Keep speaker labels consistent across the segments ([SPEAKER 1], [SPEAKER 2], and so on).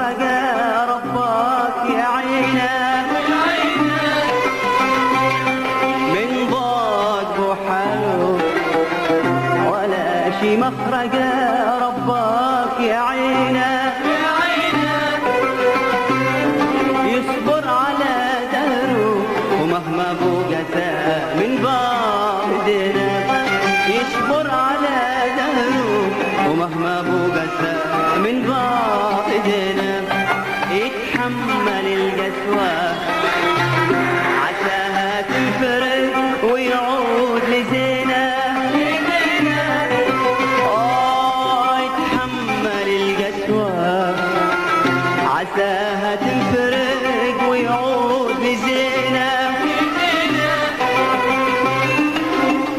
[SPEAKER 1] مخرجة رباك يا عينا من ضاق وحاله ولا شي مخرجة رباك يا عينا يصبر على دهره ومهما بوقته من بعدنا يصبر على دهره ومهما بوقته من بعدنا يتحمل القسوة عساها تنفرد ويعود لزينه يتحمل القسوة عساها تنفرد ويعود لزينه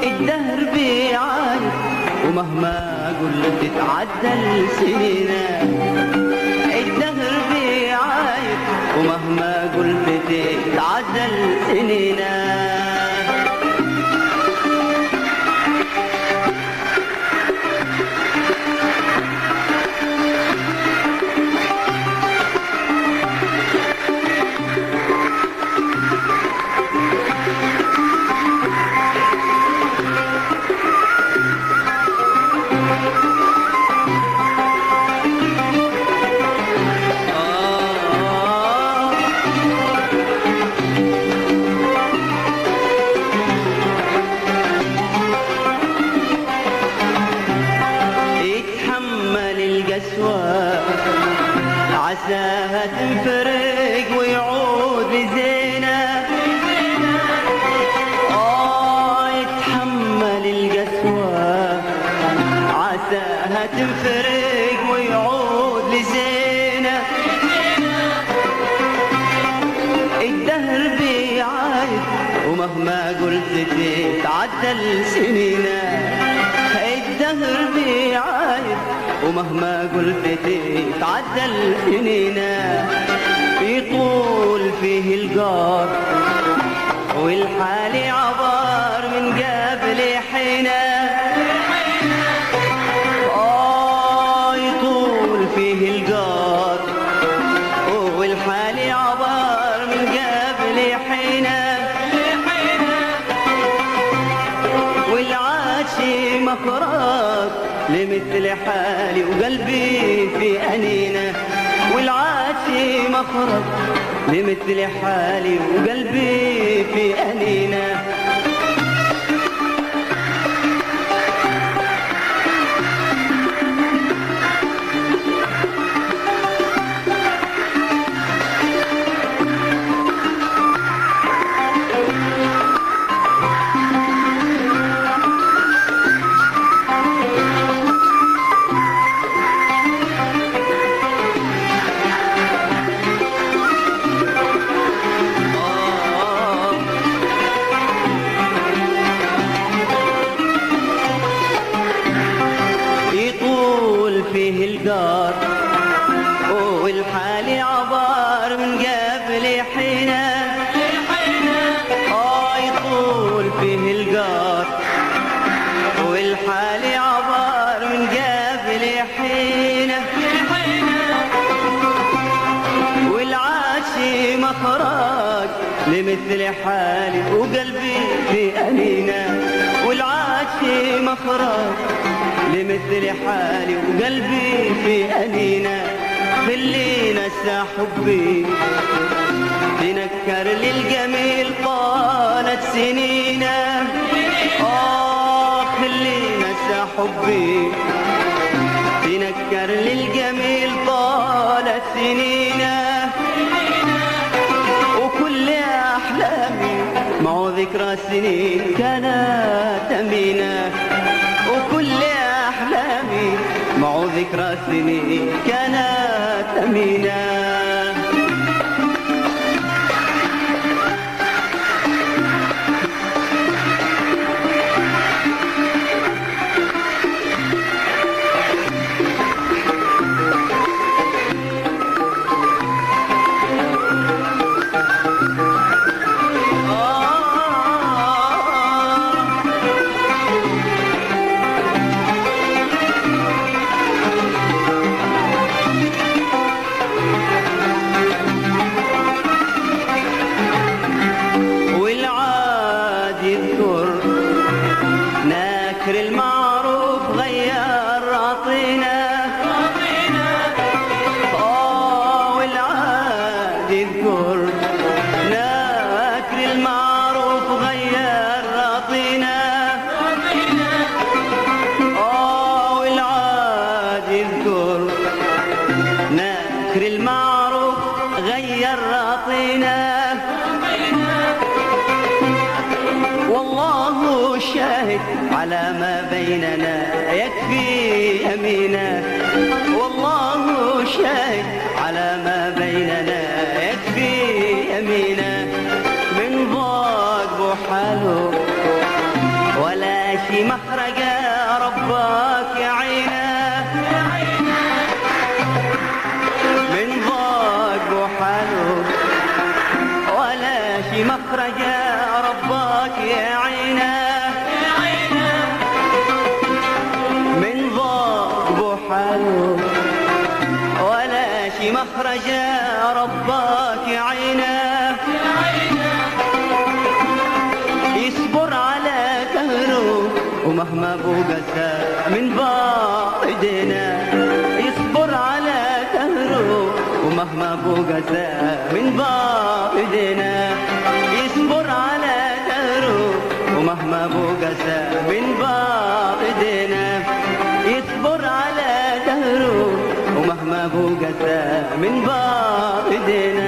[SPEAKER 1] الدهر بيعاني ومهما قلت تتعدل سنينه الدهر بيعاني ومهما قلت تتعدل سنينه عساها تنفرق ويعود لزينه يتحمل القسوة عساها تنفرق ويعود لزينه الدهر بيعايد ومهما قلت تتعدل سنينه الدهر بيعايد ومهما قلت تتعدل سنينه يطول فيه القار والحال عبار من قبل حينه يطول فيه القار والحال عبار من قبل حينه والعاشي مفرق لمثل حالي وقلبي في أنينه والعاشي مفرق لمثل حالي وقلبي في أنينه فيه القار والحال عبار من قبل حينه يطول فيه القار والحال عبار من قبل حينه والعاشي مفرق لمثل حالي وقلبي في أنينه والعاشي مفرق لمثل حالي وقلبي في أنينه خلينا حبي تنكر للجميل طالت سنينه خلينا حبي تنكر للجميل طالت سنينه وكل أحلامي مع ذكرى سنين كانت أمينة وكل أحلامي مع ذكرى سنين كانت أمينة شكر المعروف غير راطينا، والله شاهد على ما بيننا يكفي يمينا، والله شاهد على ما بيننا يكفي يمينا. من ضاق بحاله ولا شي محرقة ربك يا عينا، من ضاق بحاله ولا شي مخرجة ربك يا عينا، من ضاق بحاله ولا شي مخرجة ربك يا عينا. يصبر على قهره ومهما بوقسى من بعدنا، يصبر على قهره ومهما بوقسى من بعدنا، يصبر على قهره ومهما بوقسى من بعدنا، يصبر على قهره ومهما بوقسى من بعدنا.